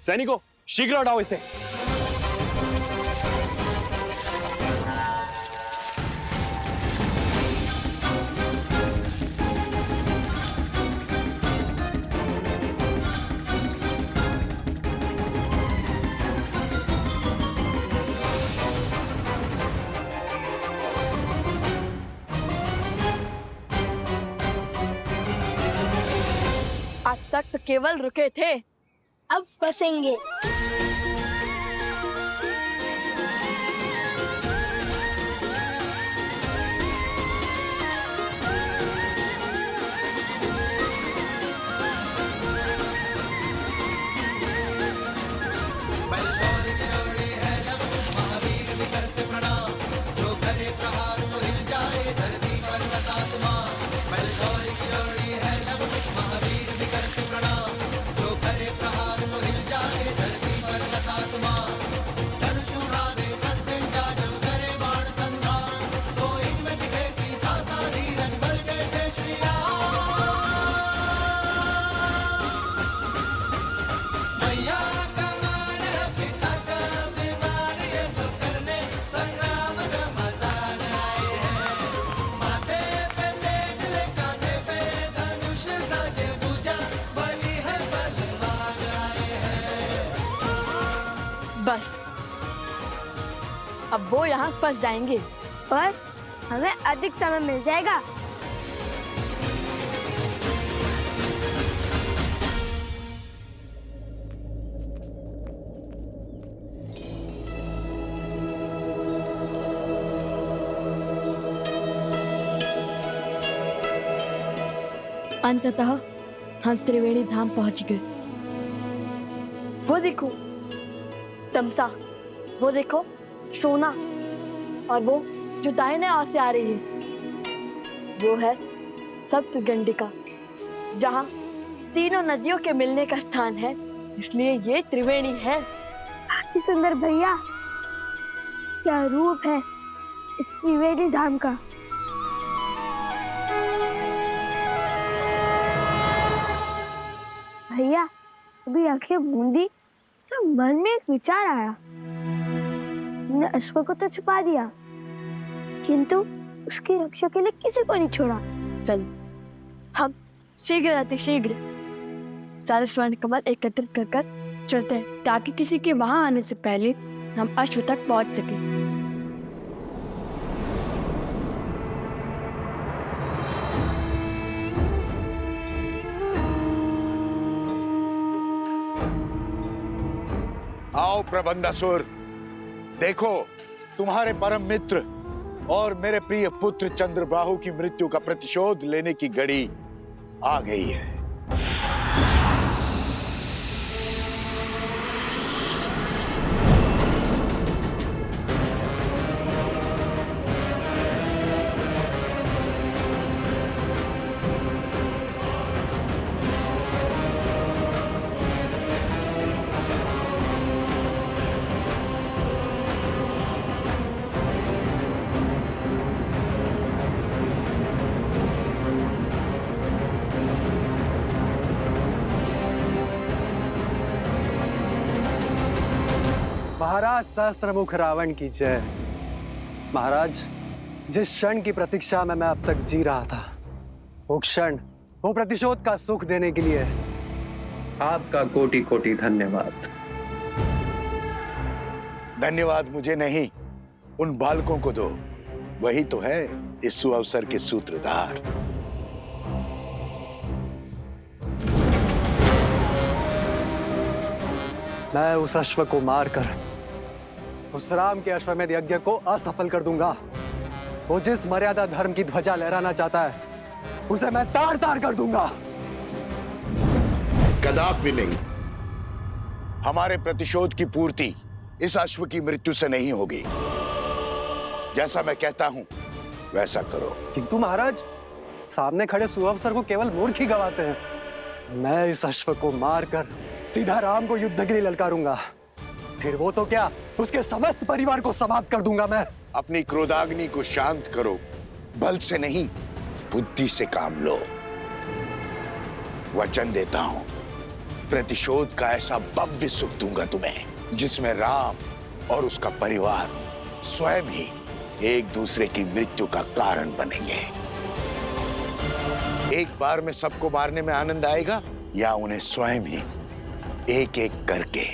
सैनिकों, शीघ्र हटाओ इसे। आज तक तो केवल रुके थे, अब फंसेंगे। बस अब वो यहाँ फंस जाएंगे। पर हमें अधिक समय मिल जाएगा। अंततः हम त्रिवेणी धाम पहुंच गए। वो देखो तमसा, वो देखो सोना, और वो जो दाहिने ओर से आ रही है वो है सप्तगंडिका, जहाँ तीनों नदियों के मिलने का स्थान है, इसलिए ये त्रिवेणी है। अति सुंदर भैया, क्या रूप है इस त्रिवेणी धाम का। भैया अभी आंखें मूंदी तो मन में एक विचार आया। हमने अश्व को तो छुपा दिया, किंतु उसकी रक्षा के लिए किसी को नहीं छोड़ा। चल हम शीघ्र अतिशीघ्र सारे स्वर्ण कमल एकत्रित कर कर चलते हैं, ताकि किसी के वहां आने से पहले हम अश्व तक पहुंच सके। आओ प्रबंधासुर, देखो तुम्हारे परम मित्र और मेरे प्रिय पुत्र चंद्रबाहु की मृत्यु का प्रतिशोध लेने की घड़ी आ गई है। महाराज सहस्त्रमुख रावण की जय। महाराज, जिस क्षण की प्रतीक्षा में मैं अब तक जी रहा था, वो क्षण, वो प्रतिशोध का सुख देने के लिए आपका कोटि कोटि धन्यवाद। धन्यवाद मुझे नहीं, उन बालकों को दो, वही तो है इस सुअवसर के सूत्रधार। मैं उस अश्व को मारकर उस राम के अश्वमेध यज्ञ को असफल कर दूंगा। वो जिस मर्यादा धर्म की ध्वजा लहराना चाहता है, उसे मैं तार तार कर दूंगा। कदापि नहीं। हमारे प्रतिशोध की पूर्ति इस अश्व की मृत्यु से नहीं होगी। जैसा मैं कहता हूं वैसा करो। किंतु महाराज, सामने खड़े सुअवसर को केवल मूर्ख ही गवाते हैं। मैं इस अश्व को मारकर सीधा राम को युद्ध के लिए ललकारूंगा। फिर वो तो क्या, उसके समस्त परिवार को समाप्त कर दूंगा मैं। अपनी क्रोधाग्नि को शांत करो, बल से नहीं बुद्धि से काम लो। वचन देता हूं प्रतिशोध का ऐसा भव्य सुख दूंगा तुम्हें जिसमें राम और उसका परिवार स्वयं ही एक दूसरे की मृत्यु का कारण बनेंगे। एक बार में सबको मारने में आनंद आएगा या उन्हें स्वयं ही एक एक करके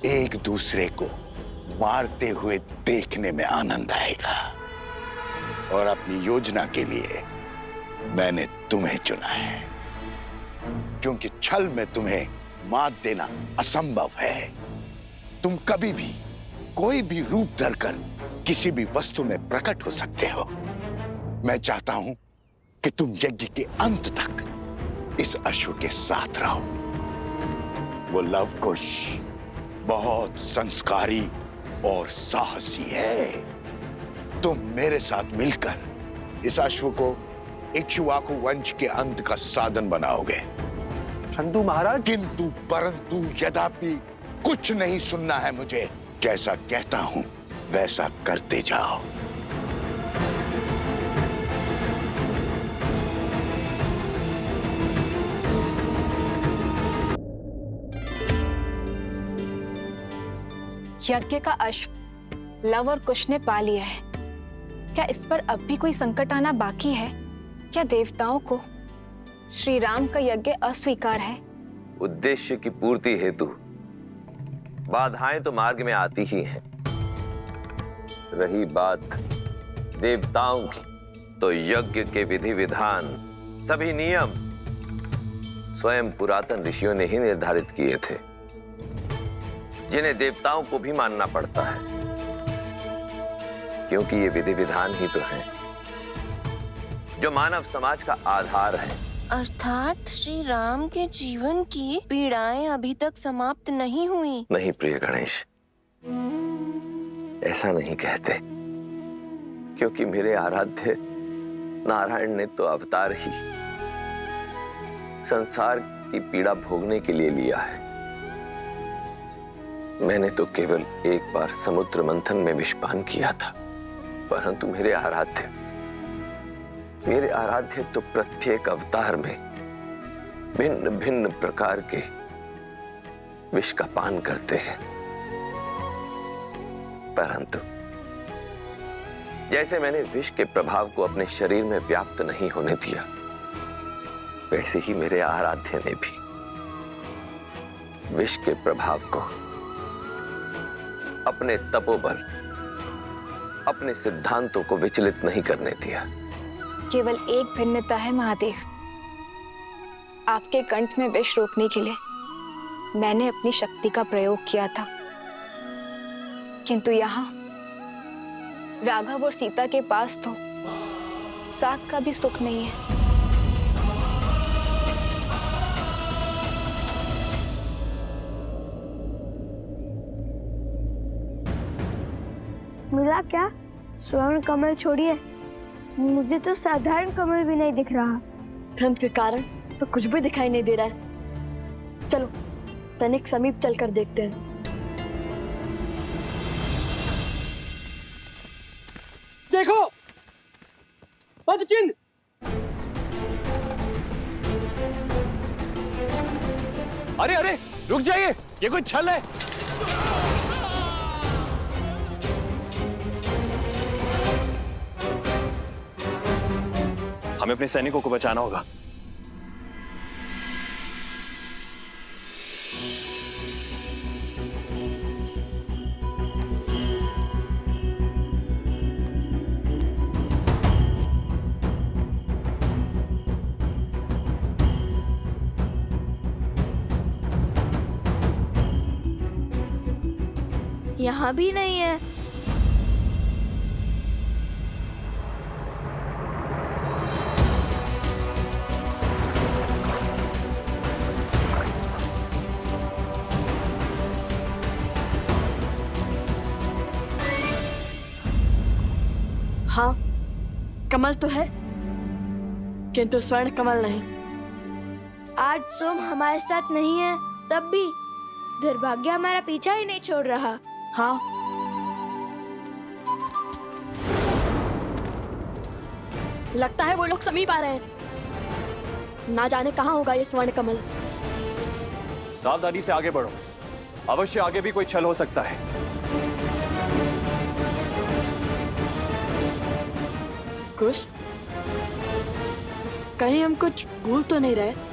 एक दूसरे को मारते हुए देखने में आनंद आएगा। और अपनी योजना के लिए मैंने तुम्हें चुना है, क्योंकि छल में तुम्हें मात देना असंभव है। तुम कभी भी कोई भी रूप धरकर किसी भी वस्तु में प्रकट हो सकते हो। मैं चाहता हूं कि तुम यज्ञ के अंत तक इस अश्व के साथ रहो। वो लवकुश बहुत संस्कारी और साहसी है। तुम मेरे साथ मिलकर इस अश्व को इक्ष्वाकु वंश के अंत का साधन बनाओगे। परंतु महाराज, किंतु परंतु यद्यपि कुछ नहीं सुनना है मुझे। जैसा कहता हूं वैसा करते जाओ। यज्ञ का अश्व लव और कुश ने पा लिया है। क्या इस पर अब भी कोई संकट आना बाकी है? क्या देवताओं को श्री राम का यज्ञ अस्वीकार है? उद्देश्य की पूर्ति हेतु बाधाएं तो मार्ग में आती ही हैं। रही बात देवताओं की, तो यज्ञ के विधि विधान, सभी नियम स्वयं पुरातन ऋषियों ने ही निर्धारित किए थे, जिन्हें देवताओं को भी मानना पड़ता है, क्योंकि ये विधि विधान ही तो हैं जो मानव समाज का आधार है। अर्थात श्री राम के जीवन की पीड़ाएं अभी तक समाप्त नहीं हुई। नहीं प्रिय गणेश, ऐसा नहीं कहते, क्योंकि मेरे आराध्य नारायण ने तो अवतार ही संसार की पीड़ा भोगने के लिए लिया है। मैंने तो केवल एक बार समुद्र मंथन में विषपान किया था, परंतु मेरे आराध्य तो प्रत्येक अवतार में भिन्न भिन्न प्रकार के विष का पान करते हैं। परंतु जैसे मैंने विष के प्रभाव को अपने शरीर में व्याप्त नहीं होने दिया, वैसे ही मेरे आराध्य ने भी विष के प्रभाव को अपने तपोबल, अपने सिद्धांतों को विचलित नहीं करने दिया। केवल एक भिन्नता है महादेव, आपके कंठ में विष रोकने के लिए मैंने अपनी शक्ति का प्रयोग किया था, किंतु यहाँ राघव और सीता के पास तो साथ का भी सुख नहीं है। मिला क्या? स्वर्ण कमल छोड़िए, मुझे तो साधारण कमल भी नहीं दिख रहा। ठंड के कारण तो कुछ भी दिखाई नहीं दे रहा है। चलो तनिक समीप चलकर देखते हैं। देखो पदचिन्ह। अरे अरे रुक जाइए, ये कोई छल है। हमें अपने सैनिकों को बचाना होगा। यहाँ भी नहीं है। हाँ, कमल तो है, किंतु स्वर्ण कमल नहीं। आज सोम हमारे साथ नहीं है, तब भी दुर्भाग्य हमारा पीछा ही नहीं छोड़ रहा। हाँ, लगता है वो लोग समीप आ रहे हैं। ना जाने कहाँ होगा ये स्वर्ण कमल। सावधानी से आगे बढ़ो, अवश्य आगे भी कोई छल हो सकता है। कुश, कहीं हम कुछ भूल तो नहीं रहे?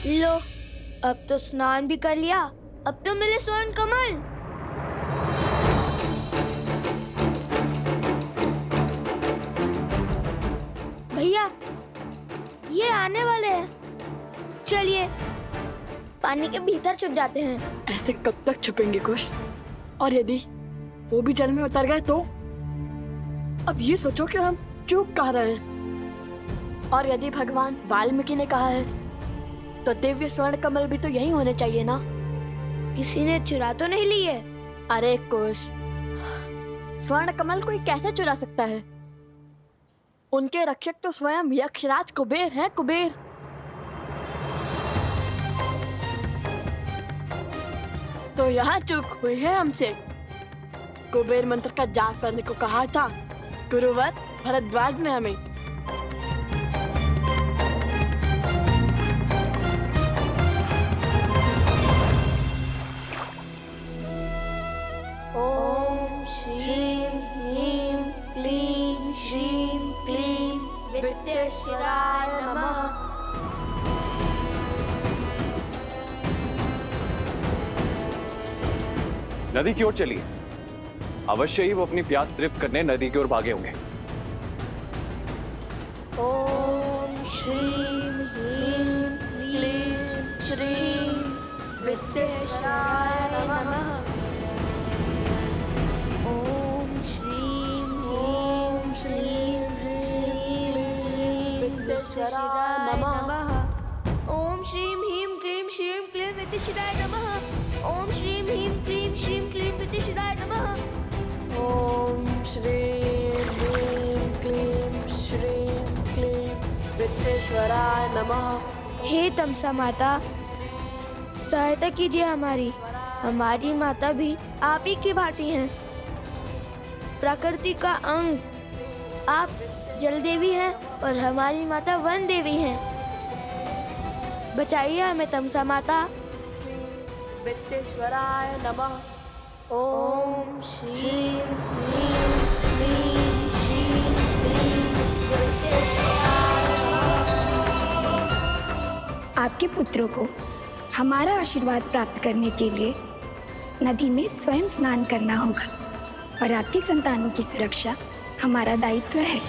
लो, अब तो स्नान भी कर लिया, अब तो मिले स्वर्ण कमल। भैया, ये आने वाले हैं। चलिए पानी के भीतर छुप जाते हैं। ऐसे कब तक छुपेंगे कुश? और यदि वो भी जल में उतर गए तो? अब ये सोचो कि हम चूक कह रहे हैं। और यदि भगवान वाल्मीकि ने कहा है तो दिव्य स्वर्ण कमल भी तो यही होने चाहिए ना? किसी ने चुरा तो नहीं लिए? अरे कुश, स्वर्ण कमल कोई कैसे चुरा सकता है? उनके रक्षक तो स्वयं यक्षराज कुबेर हैं, कुबेर। तो यहाँ चूक हुई है हमसे। कुबेर मंत्र का जाप करने को कहा था गुरुवर भरद्वाज ने हमें। ओम श्रीं ह्रीं क्लीं श्रीं क्लीं विद्येश्वराय नमः। नदी की ओर चलिए, अवश्य ही वो अपनी प्यास तृप्त करने नदी की ओर भागे होंगे। ओम श्रीं ह्रीं क्लीं श्रीं विद्येश्वराय नमः। ओम श्रीं ह्रीं क्लीं विद्येश्वराय नमः। ओम श्रीं ह्रीं क्लीं श्रीं क्लीं विद्येश्वराय नमः। ओम श्रीं ह्रीं क्लीं श्रीं क्लीं विद्येश्वराय नमः। ओम श्रीं ह्रीं क्लीं श्रीं क्लीं विद्येश्वराय नमः। हे तमसा माता, सहायता कीजिए हमारी। हमारी माता भी आप ही की भांति हैं, प्रकृति का अंग। आप जल देवी हैं और हमारी माता वन देवी हैं। बचाइए हमें तमसा माता। विद्येश्वराय नमः। ओम श्रीं ह्रीं क्लीं श्रीं क्लीं विद्येश्वराय नमः। आपके पुत्रों को हमारा आशीर्वाद प्राप्त करने के लिए नदी में स्वयं स्नान करना होगा और आपकी संतानों की सुरक्षा हमारा दायित्व है।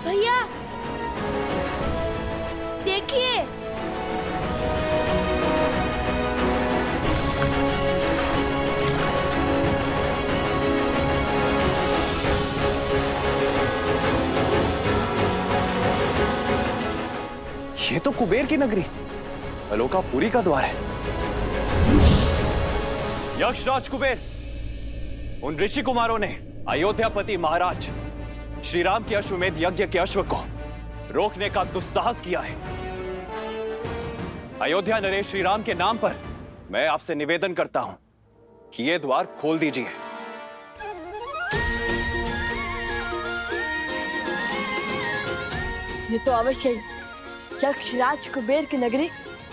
भैया देखिए, ये तो कुबेर की नगरी अलोकापुरी का द्वार है। यक्षराज कुबेर, उन ऋषि कुमारों ने अयोध्यापति महाराज श्री राम के अश्वमेध यज्ञ के अश्व को रोकने का दुस्साहस किया है। अयोध्या नरेश श्री राम के नाम पर मैं आपसे निवेदन करता हूं कि ये द्वार खोल दीजिए। ये तो अवश्य ही यक्षराज कुबेर की नगरी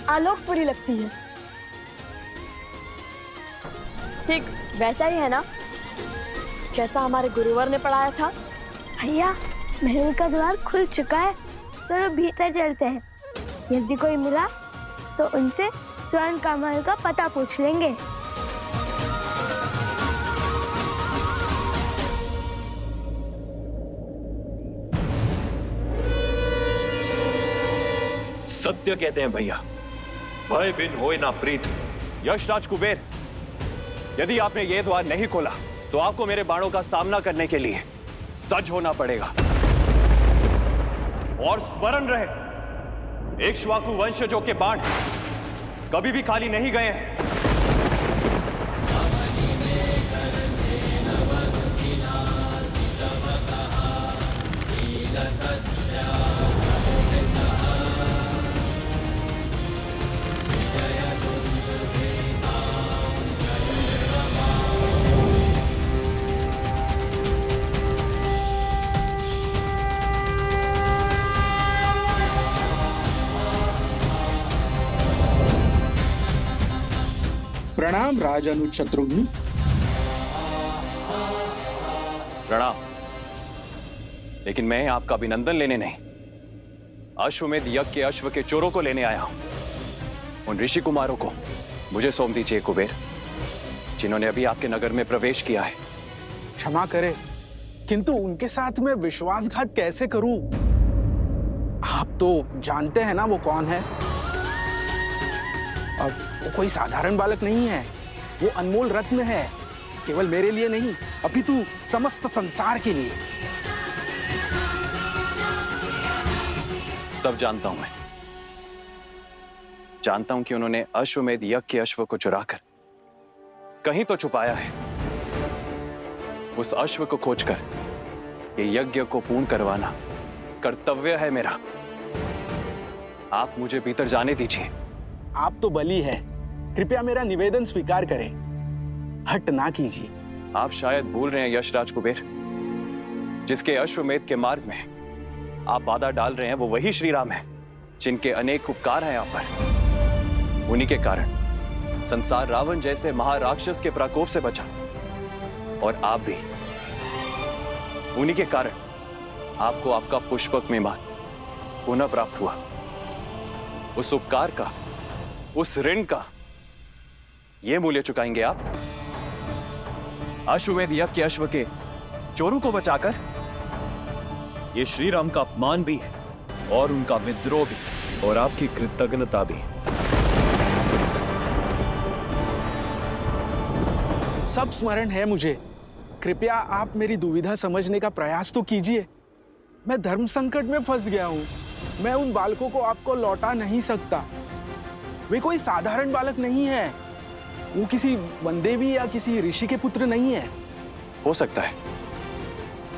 आलोकपुरी लगती है। ठीक वैसा ही है ना, जैसा हमारे गुरुवर ने पढ़ाया था। भैया महल का द्वार खुल चुका है। चलो भीतर चलते हैं। यदि कोई मिला तो उनसे स्वर्ण कमल का पता पूछ लेंगे। सत्य कहते हैं भैया, भय बिन होए ना प्रीत। यशराज कुबेर, यदि आपने ये द्वार नहीं खोला तो आपको मेरे बाणों का सामना करने के लिए सज्ज होना पड़ेगा। और स्मरण रहे, इक्ष्वाकु वंशजों के बाण कभी भी खाली नहीं गए हैं। प्रणाम राजानुज शत्रुघ्न। प्रणाम। लेकिन मैं आपका अभिनंदन लेने नहीं, अश्वमेध यज्ञ के अश्व के चोरों को लेने आया हूं। उन ऋषि कुमारों को मुझे सौंप दीजिए कुबेर, जिन्होंने अभी आपके नगर में प्रवेश किया है। क्षमा करें, किंतु उनके साथ मैं विश्वासघात कैसे करूं? आप तो जानते हैं ना वो कौन है। अब वो कोई साधारण बालक नहीं है, वो अनमोल रत्न है, केवल मेरे लिए नहीं अपितु समस्त संसार के लिए। सब जानता हूं मैं, जानता हूं कि उन्होंने अश्वमेध यज्ञ के अश्व को चुराकर कहीं तो छुपाया है। उस अश्व को खोजकर ये यज्ञ को पूर्ण करवाना कर्तव्य है मेरा। आप मुझे भीतर जाने दीजिए। आप तो बली है, कृपया मेरा निवेदन स्वीकार करें, हट ना कीजिए। आप शायद भूल रहे हैं यशराज कुबेर, जिसके अश्वमेध के मार्ग में आप बाधा डाल रहे हैं वो वही श्री राम है, जिनके अनेक उपकार हैं आप पर। उन्हीं के कारण संसार रावण जैसे महाराक्षस के प्रकोप से बचा, और आप भी। उन्हीं के कारण आपको आपका पुष्पक विमान पुनः प्राप्त हुआ। उस उपकार का, उस ऋण का ये मूल्य चुकाएंगे आप? अश्वमेध यज्ञ के अश्व के चोरों को बचाकर? ये श्री राम का अपमान भी है, और उनका विद्रोह भी, और आपकी कृतज्ञता भी। सब स्मरण है मुझे, कृपया आप मेरी दुविधा समझने का प्रयास तो कीजिए। मैं धर्म संकट में फंस गया हूं, मैं उन बालकों को आपको लौटा नहीं सकता। वे कोई साधारण बालक नहीं है, वो किसी वनदेवी या किसी ऋषि के पुत्र नहीं है। हो सकता है,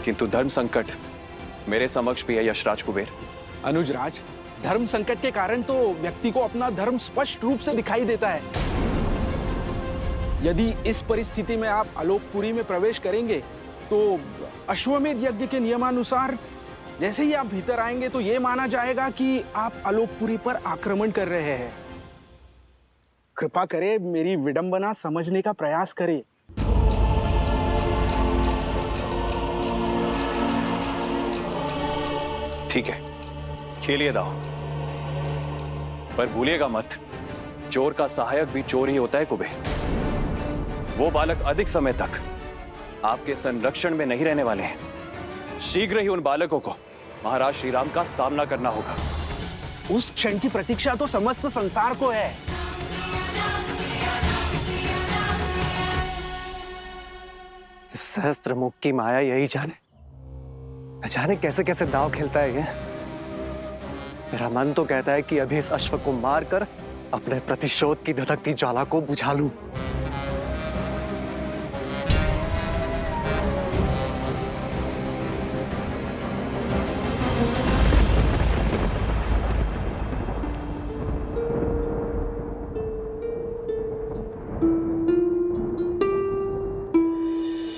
किंतु धर्म संकट मेरे समक्ष भी है यशराज कुबेर। अनुजराज, धर्म संकट के कारण तो व्यक्ति को अपना धर्म स्पष्ट रूप से दिखाई देता है। यदि इस परिस्थिति में आप आलोकपुरी में प्रवेश करेंगे तो अश्वमेध यज्ञ के नियमानुसार जैसे ही आप भीतर आएंगे तो यह माना जाएगा कि आप आलोकपुरी पर आक्रमण कर रहे हैं। कृपा करें, मेरी विडंबना समझने का प्रयास करें। ठीक है, खेलिए दाव, पर भूलिएगा मत, चोर का सहायक भी चोर ही होता है कुबेर। वो बालक अधिक समय तक आपके संरक्षण में नहीं रहने वाले हैं। शीघ्र ही उन बालकों को महाराज श्री राम का सामना करना होगा। उस क्षण की प्रतीक्षा तो समस्त संसार को है। सहस्त्र मुख की माया यही जाने, न जाने कैसे कैसे दांव खेलता है ये। मेरा मन तो कहता है कि अभी इस अश्व को मारकर अपने प्रतिशोध की धधकती ज्वाला को बुझा लूं।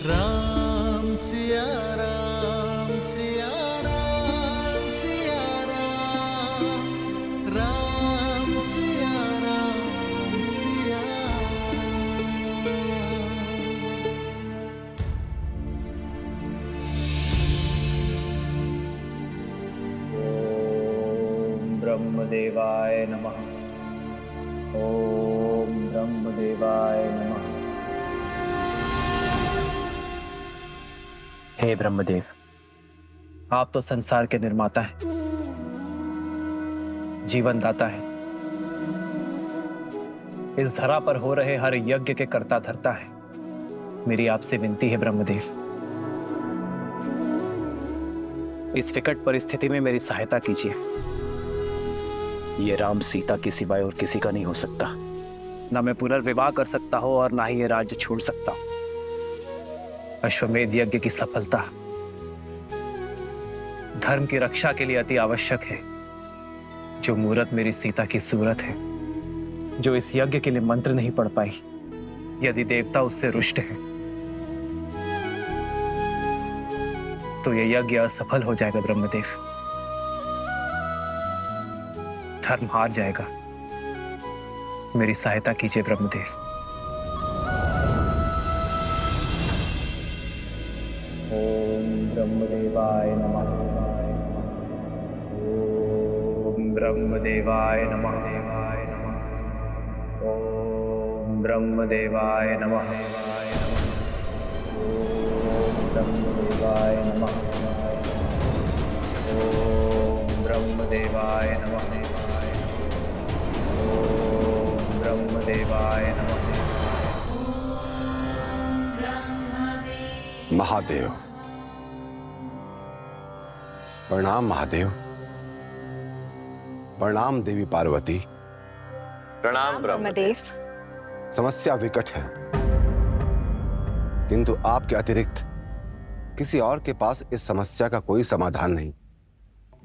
राम। राम सिया राम सिया राम सिया राम। राम सिया राम सिया राम। ब्रह्मदेवाय नमः। ओम ब्रह्मदेवाय नमः। हे ब्रह्मदेव, आप तो संसार के निर्माता हैं, जीवन दाता है। इस धरा पर हो रहे हर यज्ञ के कर्ता धर्ता है। मेरी आपसे विनती है ब्रह्मदेव, इस विकट परिस्थिति में मेरी सहायता कीजिए। ये राम सीता के सिवाय और किसी का नहीं हो सकता। ना मैं पुनर्विवाह कर सकता हूं और ना ही ये राज्य छोड़ सकता हूं। अश्वमेध यज्ञ की सफलता धर्म की रक्षा के लिए अति आवश्यक है। जो मूरत मेरी सीता की सूरत है, जो इस यज्ञ के लिए मंत्र नहीं पढ़ पाई, यदि देवता उससे रुष्ट है तो यह यज्ञ असफल हो जाएगा ब्रह्मदेव। धर्म हार जाएगा। मेरी सहायता कीजिए ब्रह्मदेव। ओम ब्रह्मदेवाय नमः। ओम ब्रह्मदेवाय नमः। ओम ब्रह्मदेवाय नमः। ओम ब्रह्मदेवाय नमः। ओम ब्रह्मदेवाय नमः। ओम ब्रह्मदेवाय नमः। महादेव, प्रणाम महादेव। प्रणाम देवी पार्वती। प्रणाम ब्रह्मदेव। समस्या विकट है, किंतु आपके अतिरिक्त किसी और के पास इस समस्या का कोई समाधान नहीं।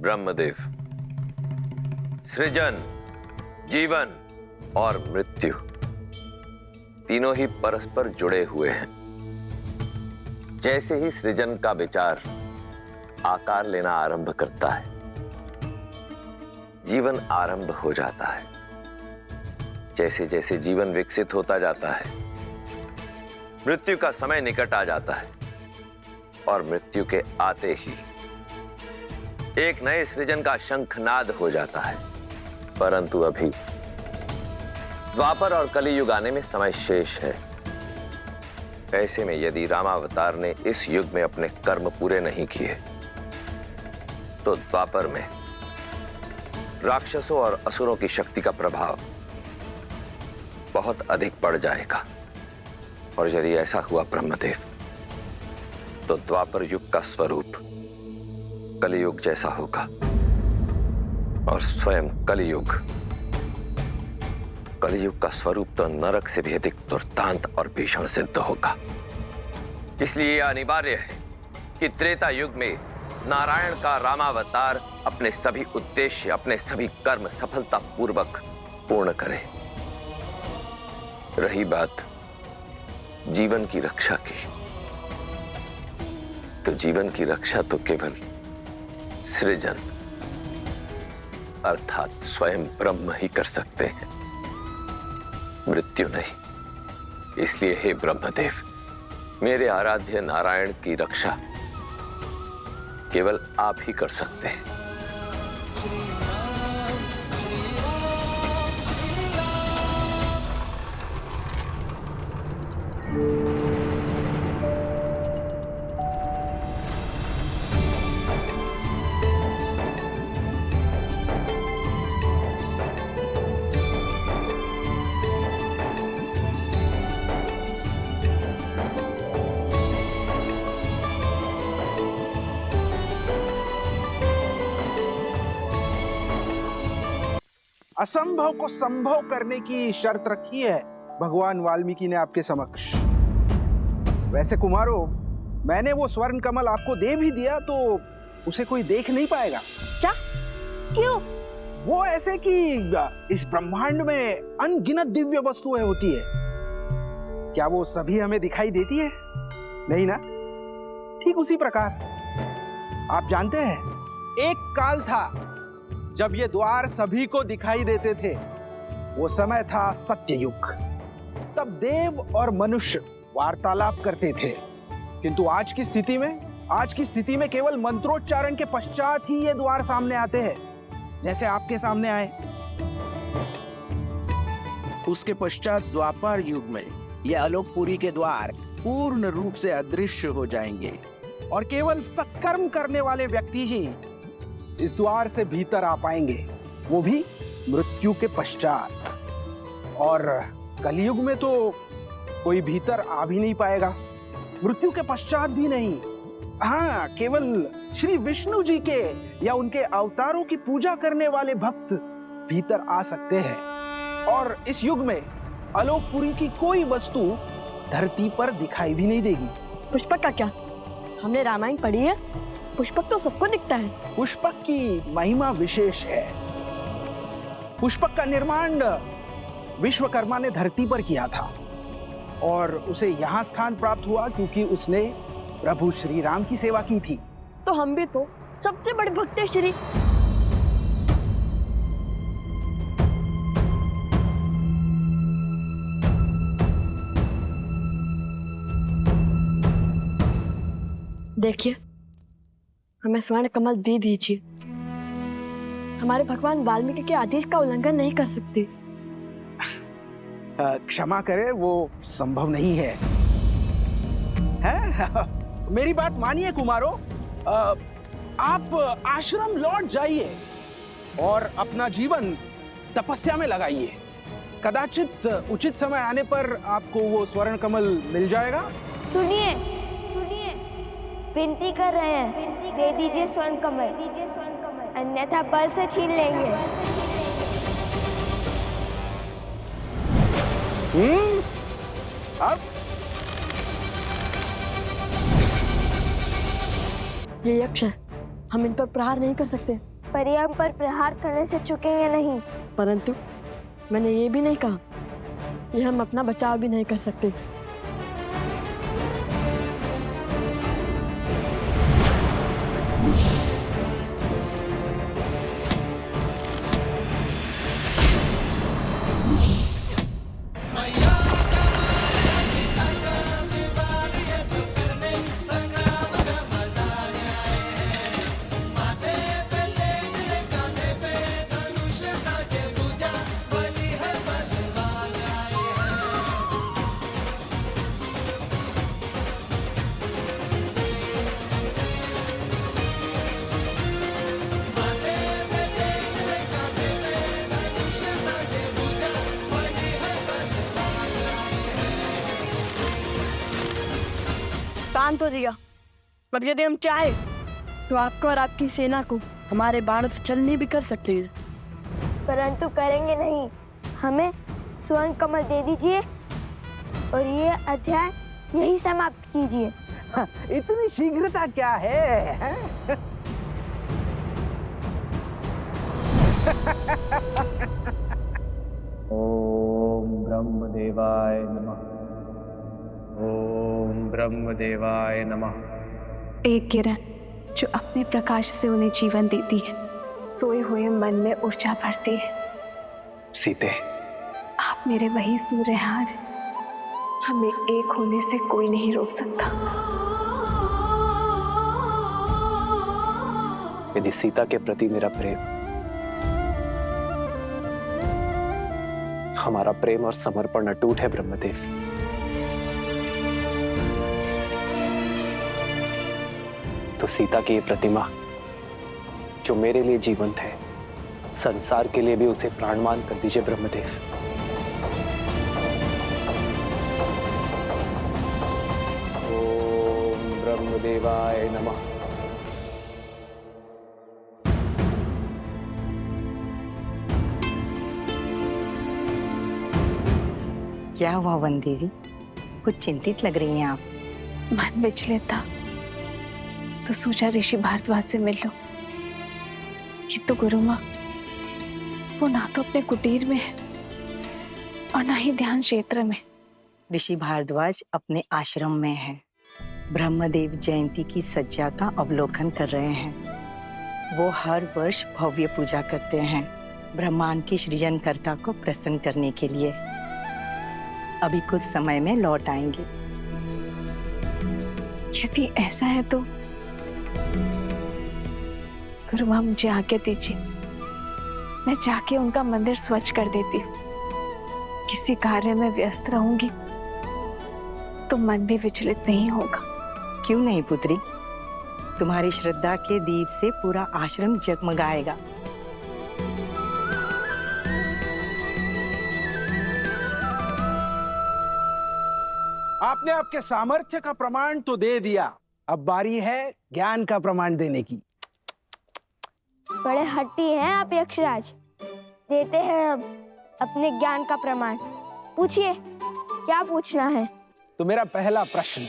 ब्रह्मदेव, सृजन, जीवन और मृत्यु तीनों ही परस्पर जुड़े हुए हैं। जैसे ही सृजन का विचार आकार लेना आरंभ करता है, जीवन आरंभ हो जाता है। जैसे जैसे जीवन विकसित होता जाता है, मृत्यु का समय निकट आ जाता है और मृत्यु के आते ही एक नए सृजन का शंखनाद हो जाता है। परंतु अभी द्वापर और कलियुग आने में समय शेष है। ऐसे में यदि रामावतार ने इस युग में अपने कर्म पूरे नहीं किए तो द्वापर में राक्षसों और असुरों की शक्ति का प्रभाव बहुत अधिक बढ़ जाएगा। और यदि ऐसा हुआ ब्रह्मदेव, तो द्वापर युग का स्वरूप कलियुग जैसा होगा और स्वयं कलियुग का स्वरूप तो नरक से भी अधिक दुर्दांत और भीषण सिद्ध होगा। इसलिए यह अनिवार्य है कि त्रेता युग में नारायण का रामावतार अपने सभी उद्देश्य, अपने सभी कर्म सफलतापूर्वक पूर्ण करे। रही बात जीवन की रक्षा की, तो जीवन की रक्षा तो केवल सृजन अर्थात स्वयं ब्रह्म ही कर सकते हैं, मृत्यु नहीं। इसलिए हे ब्रह्मदेव, मेरे आराध्य नारायण की रक्षा केवल आप ही कर सकते हैं। असंभव को संभव करने की शर्त रखी है भगवान वाल्मीकि ने आपके समक्ष। वैसे कुमारों, मैंने वो स्वर्ण कमल आपको दे भी दिया तो उसे कोई देख नहीं पाएगा। क्या? क्यों? वो ऐसे कि इस ब्रह्मांड में अनगिनत दिव्य वस्तुएं होती है, क्या वो सभी हमें दिखाई देती है? नहीं ना? ठीक उसी प्रकार आप जानते हैं, एक काल था जब ये द्वार सभी को दिखाई देते थे। वो समय था सत्ययुग। तब देव और मनुष्य वार्तालाप करते थे, किंतु आज की स्थिति में केवल मंत्रोच्चारण के पश्चात ही ये द्वार सामने आते हैं। जैसे आपके सामने आए। उसके पश्चात द्वापर युग में ये आलोकपुरी के द्वार पूर्ण रूप से अदृश्य हो जाएंगे और केवल सत्कर्म करने वाले व्यक्ति ही इस द्वार से भीतर आ पाएंगे, वो भी मृत्यु के पश्चात। और कलयुग में तो कोई भीतर आ भी नहीं पाएगा, मृत्यु के पश्चात भी नहीं। हाँ, केवल श्री विष्णु जी के या उनके अवतारों की पूजा करने वाले भक्त भीतर आ सकते हैं। और इस युग में आलोकपुरी की कोई वस्तु धरती पर दिखाई भी नहीं देगी। पुष्पक का क्या? हमने रामायण पढ़ी है, पुष्पक तो सबको दिखता है। पुष्पक की महिमा विशेष है। पुष्पक का निर्माण विश्वकर्मा ने धरती पर किया था और उसे यहाँ स्थान प्राप्त हुआ क्योंकि उसने प्रभु श्री राम की सेवा की थी। तो हम भी तो सबसे बड़े भक्त हैं श्री। देखिए, हमें स्वर्ण कमल दे दीजिए। हमारे भगवान वाल्मीकि के आदेश का उल्लंघन नहीं कर सकते। क्षमा करें, वो संभव नहीं है। मेरी बात मानिए कुमारों, आप आश्रम लौट जाइए और अपना जीवन तपस्या में लगाइए। कदाचित उचित समय आने पर आपको वो स्वर्ण कमल मिल जाएगा। सुनिए, सुनिए, विनती कर रहे हैं, दे दीजिए स्वर्ण कमल, अन्यथा बल से छीन लेंगे। अब ये यक्ष है, हम इन पर प्रहार नहीं कर सकते। पर ये हम पर प्रहार करने से चुकेंगे नहीं। परंतु मैंने ये भी नहीं कहा कि हम अपना बचाव भी नहीं कर सकते। शांत हो जाइए। अब यदि हम चाहे तो आपको और आपकी सेना को हमारे बाणों से चलनी भी कर सकते हैं, परंतु करेंगे नहीं। हमें स्वर्ण कमल दे दीजिए और ये अध्याय यही समाप्त कीजिए। इतनी शीघ्रता क्या है? ओम ब्रह्मदेवाय नमः। ओम ब्रह्मदेवाय नमः। एक किरण जो अपने प्रकाश से उन्हें जीवन देती है, सोए हुए मन में ऊर्जा भरती है। सीते, आप मेरे वही सूर्य हैं, हमें एक होने से कोई नहीं रोक सकता। यदि सीता के प्रति मेरा प्रेम, हमारा प्रेम और समर्पण अटूट है ब्रह्मदेव, तो सीता की ये प्रतिमा जो मेरे लिए जीवंत है, संसार के लिए भी उसे प्राणमान कर दीजिए ब्रह्मदेव। ओम ब्रह्मदेवाय नमः। क्या हुआ वन देवी, कुछ चिंतित लग रही हैं आप? मन विचलित था तो सोचा ऋषि भारद्वाज से मिल लो, किंतु गुरु माँ वो ना तो अपने कुटीर में है और ना ही ध्यान क्षेत्र में। ऋषि भारद्वाज अपने आश्रम में है, ब्रह्मदेव जयंती की सज्जा का अवलोकन कर रहे हैं। वो हर वर्ष भव्य पूजा करते हैं ब्रह्मांड के सृजनकर्ता को प्रसन्न करने के लिए। अभी कुछ समय में लौट आएंगे। यदि ऐसा है तो गुरु माँ मुझे आज्ञा दीजिए, मैं जाके उनका मंदिर स्वच्छ कर देती हूँ। किसी कार्य में व्यस्त रहूंगी तो मन भी विचलित नहीं होगा। क्यों नहीं पुत्री, तुम्हारी श्रद्धा के दीप से पूरा आश्रम जगमगाएगा। आपने आपके सामर्थ्य का प्रमाण तो दे दिया, अब बारी है ज्ञान का प्रमाण देने की। बड़े हट्टी हैं आप यक्षराज। देते हैं अब अपने ज्ञान का प्रमाण। पूछिए, क्या पूछना है? तो मेरा पहला प्रश्न,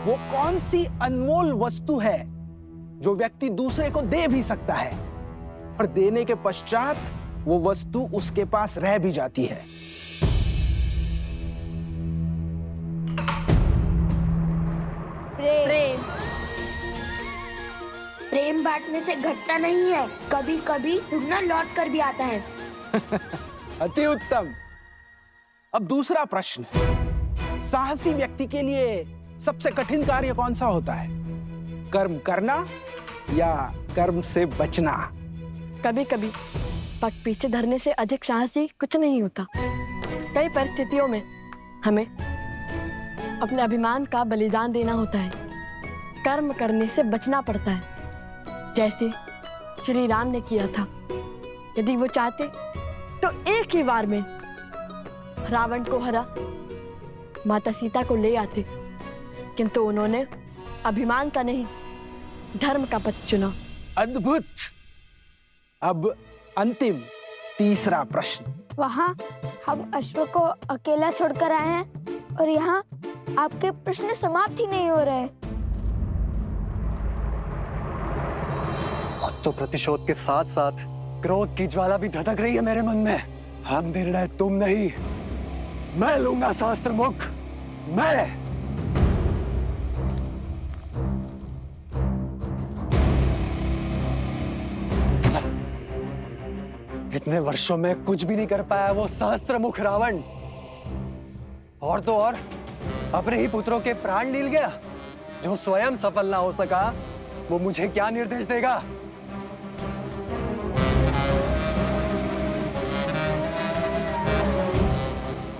वो कौन सी अनमोल वस्तु है जो व्यक्ति दूसरे को दे भी सकता है और देने के पश्चात वो वस्तु उसके पास रह भी जाती है? प्रेम। प्रेम बांटने से घटता नहीं है, कभी कभी दुगना लौट कर भी आता है। अति उत्तम। अब दूसरा प्रश्न, साहसी व्यक्ति के लिए सबसे कठिन कार्य कौन सा होता है? कर्म करना या कर्म से बचना? कभी कभी पग पीछे धरने से अधिक साहसी कुछ नहीं होता। कई परिस्थितियों में हमें अपने अभिमान का बलिदान देना होता है, कर्म करने से बचना पड़ता है, जैसे श्री राम ने किया था। यदि वो चाहते तो एक ही बार में रावण को हरा माता सीता को ले आते, किंतु उन्होंने अभिमान का नहीं, धर्म का पथ चुना। अद्भुत। अब अंतिम तीसरा प्रश्न। वहाँ हम अश्व को अकेला छोड़कर आए हैं और यहाँ आपके प्रश्न समाप्त ही नहीं हो रहे। अब तो प्रतिशोध के साथ साथ क्रोध की ज्वाला भी धधक रही है मेरे मन में। हम निर्णय तुम नहीं, मैं लूंगा शास्त्र मुख, मैं। इतने वर्षों में कुछ भी नहीं कर पाया वो सहस्त्र मुख रावण, और तो और अपने ही पुत्रों के प्राण लील गया। जो स्वयं सफल ना हो सका वो मुझे क्या निर्देश देगा?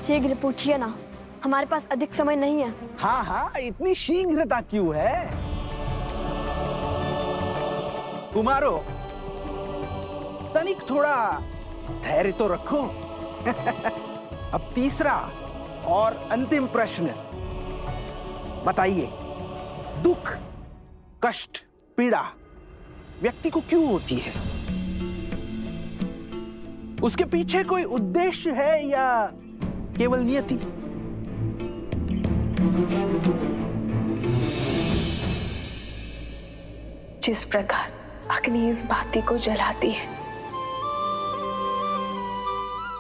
शीघ्र पूछिए ना, हमारे पास अधिक समय नहीं है। हाँ हाँ, इतनी शीघ्रता क्यों है? कुमारो, तनिक थोड़ा धैर्य तो रखो। अब तीसरा और अंतिम प्रश्न, बताइए, दुख, कष्ट, पीड़ा व्यक्ति को क्यों होती है? उसके पीछे कोई उद्देश्य है या केवल नियति? जिस प्रकार अग्नि इस बाती को जलाती है,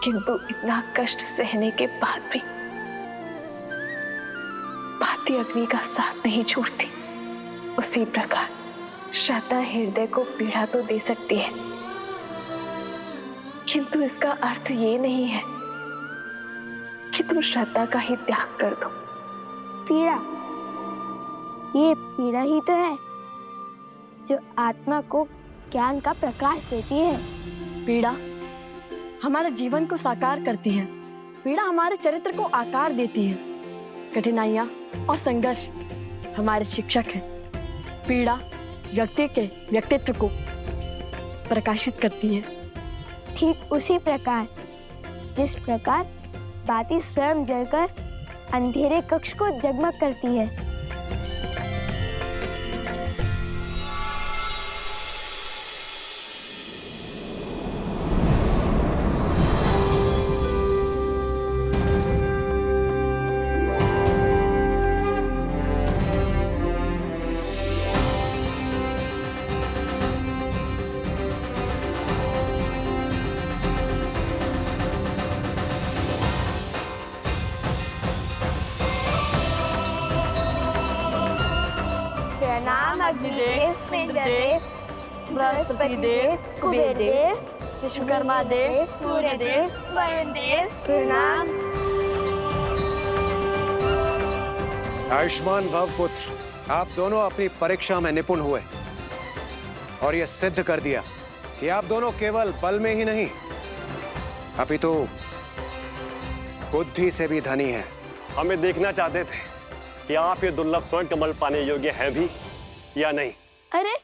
किंतु इतना कष्ट सहने के बाद भी बाती अग्नि का साथ नहीं छोड़ती, उसी प्रकार श्रद्धा हृदय को पीड़ा तो दे सकती है, किंतु इसका अर्थ ये नहीं है कि तुम श्रद्धा का ही त्याग कर दो। पीड़ा, ये पीड़ा ही तो है जो आत्मा को ज्ञान का प्रकाश देती है। पीड़ा हमारे जीवन को साकार करती है, पीड़ा हमारे चरित्र को आकार देती है, कठिनाइयाँ और संघर्ष हमारे शिक्षक हैं। पीड़ा व्यक्ति के व्यक्तित्व को प्रकाशित करती है। ठीक उसी प्रकार जिस प्रकार बाती स्वयं जलकर अंधेरे कक्ष को जगमग करती है। अग्निदेव, इंद्रदेव, बृहस्पति देव, कुबेर देव, विश्वकर्मा देव, सूर्य देव, वरुण देव, प्रणाम। आयुष्मान भव पुत्र, आप दोनों अपनी परीक्षा में निपुण हुए। और ये सिद्ध कर दिया कि आप दोनों केवल बल में ही नहीं अपितु बुद्धि से भी धनी हैं। हमें देखना चाहते थे कि आप ये दुर्लभ स्वर्ण कमल पाने योग्य हैं भी या नहीं। अरे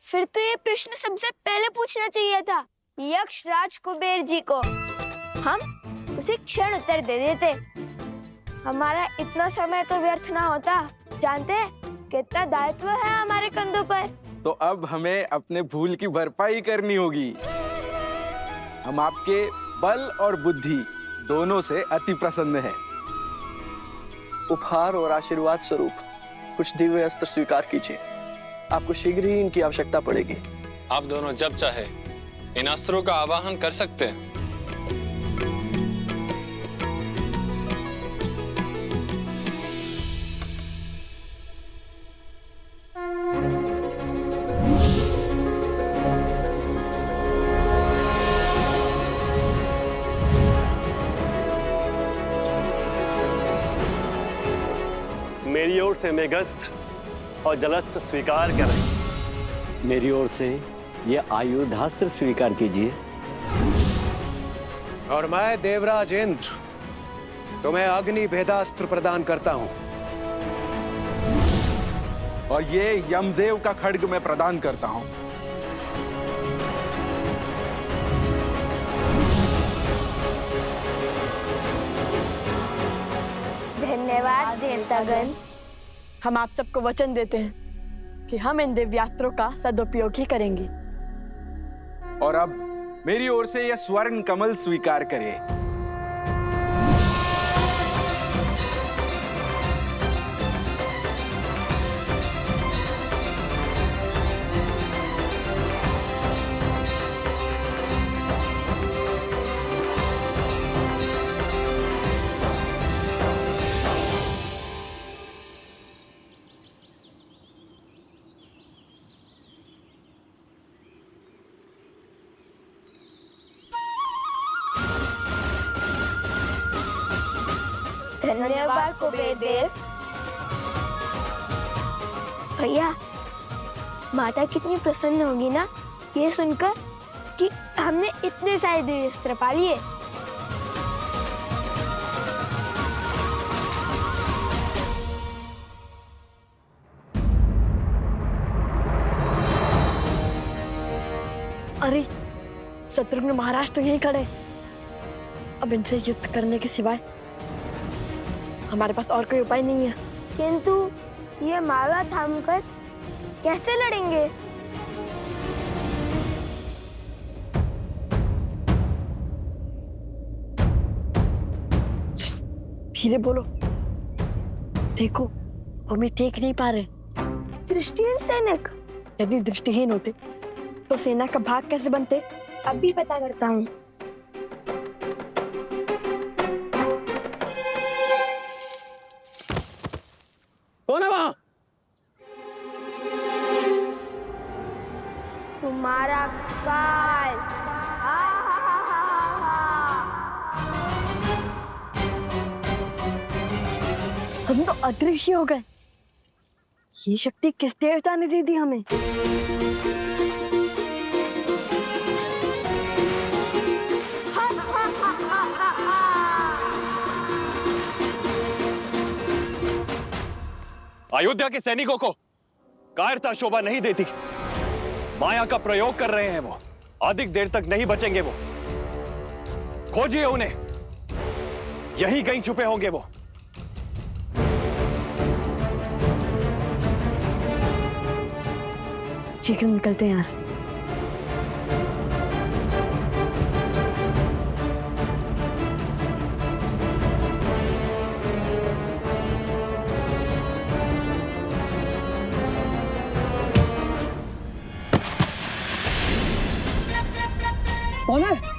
फिर तो ये प्रश्न सबसे पहले पूछना चाहिए था यक्ष राज कुबेर जी को। हम उसे क्षण उत्तर दे देते। हमारा इतना समय तो व्यर्थ ना होता। जानते हैं कितना दायित्व है हमारे कंधों पर। तो अब हमें अपने भूल की भरपाई करनी होगी। हम आपके बल और बुद्धि दोनों से अति प्रसन्न हैं। उपहार और आशीर्वाद स्वरूप कुछ दिव्य अस्त्र स्वीकार कीजिए। आपको शीघ्र ही इनकी आवश्यकता पड़ेगी। आप दोनों जब चाहे इन अस्त्रों का आवाहन कर सकते हैं। मेरी ओर से मेघस्त्र और जलस्त्र स्वीकार करें। मेरी ओर से ये आयुधास्त्र स्वीकार कीजिए। और मैं देवराज इंद्र तुम्हें अग्नि भेदास्त्र प्रदान करता हूं। और ये यमदेव का खड्ग मैं प्रदान करता हूं। धन्यवाद देवतागण। हम आप सबको वचन देते हैं कि हम इन दिव्यास्त्रों का सदुपयोग ही करेंगे। और अब मेरी ओर से यह स्वर्ण कमल स्वीकार करें। धन्यवाद कुबेर देव। भैया माता कितनी प्रसन्न होगी ना ये सुनकर कि हमने इतने सारे दिव्य अस्त्र पा लिए। अरे शत्रुघ्न महाराज तो यहीं खड़े। अब इनसे युद्ध करने के सिवाय हमारे पास और कोई उपाय नहीं है। किंतु ये माला थामकर कैसे लड़ेंगे? धीरे बोलो। देखो हमें देख नहीं पा रहे। दृष्टिहीन सैनिक। यदि दृष्टिहीन होते तो सेना का भाग कैसे बनते? अभी पता करता हूँ। कौन है वहां? तुम्हारा काल। हम तो अदृश्य हो गए। ये शक्ति किस देवता ने दे दी हमें? अयोध्या के सैनिकों को कायरता शोभा नहीं देती। माया का प्रयोग कर रहे हैं वो। अधिक देर तक नहीं बचेंगे वो। खोजिए उन्हें। यहीं कहीं छुपे होंगे वो। शीघ्र निकलते हैं यहाँ से। कौन है?